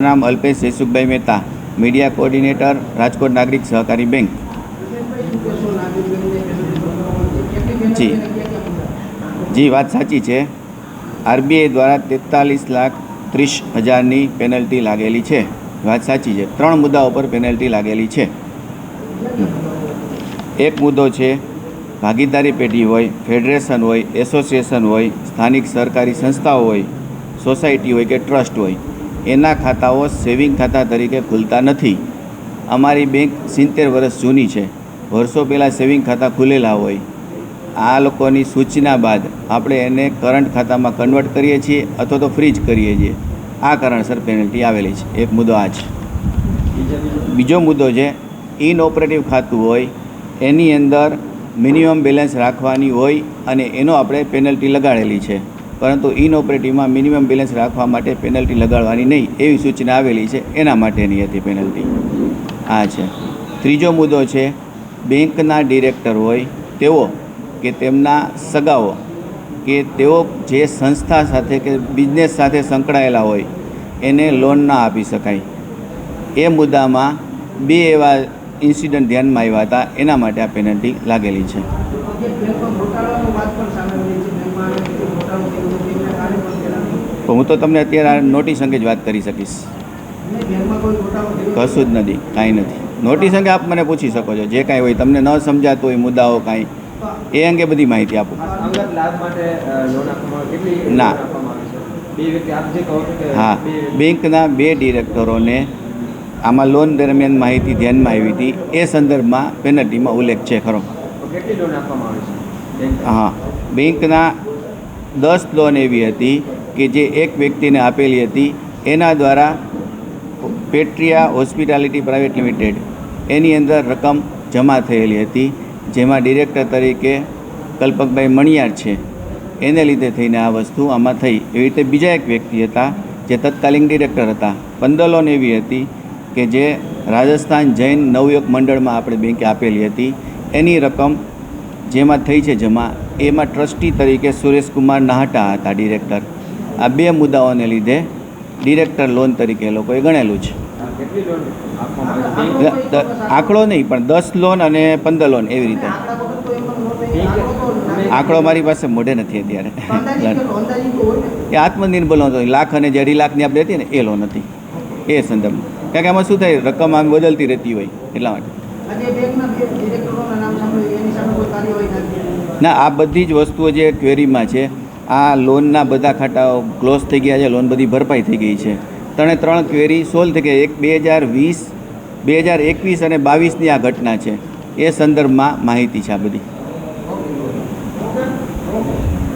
नाम Alpesh Jaysukhbhai Mehta, media coordinator, Rajkot नागरिक सहकारी बैंक। जी जी बात साची है। आरबीआई द्वारा 43,30,000 पेनल्टी लागेली है। बात साची है। 3 मुद्दाओं पर पेनल्टी लागेली है। एक मुद्दो है भागीदारी पेઢી होय, फेडरेशन होय, एसोसिएशन होय, स्थानिक सरकारी संस्थाओं होय, सोसायटी होय के ट्रस्ट होय, एना खाताओ सेविंग खाता तरीके खुलता नहीं। अमारी बैंक 70 वर्ष जूनी है। वर्षों पहला सेविंग खाता खुलेला होय, आ लोकोनी सूचना बाद आपणे एने करंट खाता में कन्वर्ट करीए छीए अथवा तो फ्रीज करीए छीए। आ कारणसर पेनल्टी आवेली है। एक मुद्दो आ छे। बीजो मुद्दो है इनऑपरेटिव खातुं होय एनी अंदर मिनिमम बेलेंस राखवानी होय अने एनो आपणे पेनल्टी लगाड़ेली है, परंतु इनऑपरेटिव में मिनिमम बेलेंस राखवा माटे पेनल्टी लगाड़वानी नहीं एवी सूचना आवेली है। एना माटेनी हती पेनल्टी आ छे। त्रीजो मुद्दो है बेंकना डिरेक्टर होय तेओ के तेमना सगाओ के तेओ जे संस्था साथे के बिजनेस साथे संकळायेला होय एने लोन ना आपी शकाय। ए मुद्दा में 2 एवा इंसिडेंट ध्यान में आव्या हता, एना माटे आ पेनल्टी लागेली है। तो हूँ तो तमने अत्यारे नोटिस अंगे ज वात करी सकीश। कशुं ज नथी, कांई नथी। नोटिस अंगे आप मने पूछी शको छो, जे कांई होय तमने न समजातो होय मुद्दाओ कांई ए अंगे बधी माहिती आपो। ना हाँ, बेंकना 2 डिरेक्टरोने आमां लोन दरमियान माहिती ध्यान में आवी थी, ए संदर्भ में पेनल्टी में उल्लेख है खरो। हाँ, बेंकना 10 लोन एवी हती कि जे एक व्यक्ति ने आपेली हती। एना द्वारा पेट्रिया हॉस्पिटालिटी प्राइवेट लिमिटेड एनी अंदर रकम जमा थयेली हती, जेमां डिरेक्टर तरीके कल्पकभाई मणियार छे। एने लीधे थईने आ वस्तु आमां थई। एवी रीते बीजा एक व्यक्ति हता जे तत्कालीन डिरेक्टर हता। 15 लोन एवी हती कि जे राजस्थान जैन नवयुग मंडल में आपणे बेंके आपेली हती। एनी रकम जेमां थई छे जमा, एमां ट्रस्टी तरीके सुरेश कुमार नाहटा हता डिरेक्टर। आ 2 मुद्दाओने लीधे डिरेक्टर लोन तरीके लोकोए गणेलुं छे। आंकड़ो नहीं पण 10 लोन अने 15 लोन एवी रीते। आंकड़ो मारी पासे मोढे नथी अत्यारे। ए आत्मनिर्भर लोन हतो, 1 लाख अने 1.5 लाखनी आपणे हती ने ए लोन हती ए संदर्भ। कारण के आमां शुं थाय रकम आम बदलती रहती होय એટલા માટે। ना आ बधी ज वस्तुओ जे क्वेरी में है। आ लोनना बधा खाटाओ क्लोज थई गया है, लोन बधी भरपाई थई गई है। 3 क्वेरी सोल्व थई गई। एक 2020, 2021 અને 22ની आ घटना है। ए संदर्भ में माहिती है आ बधी।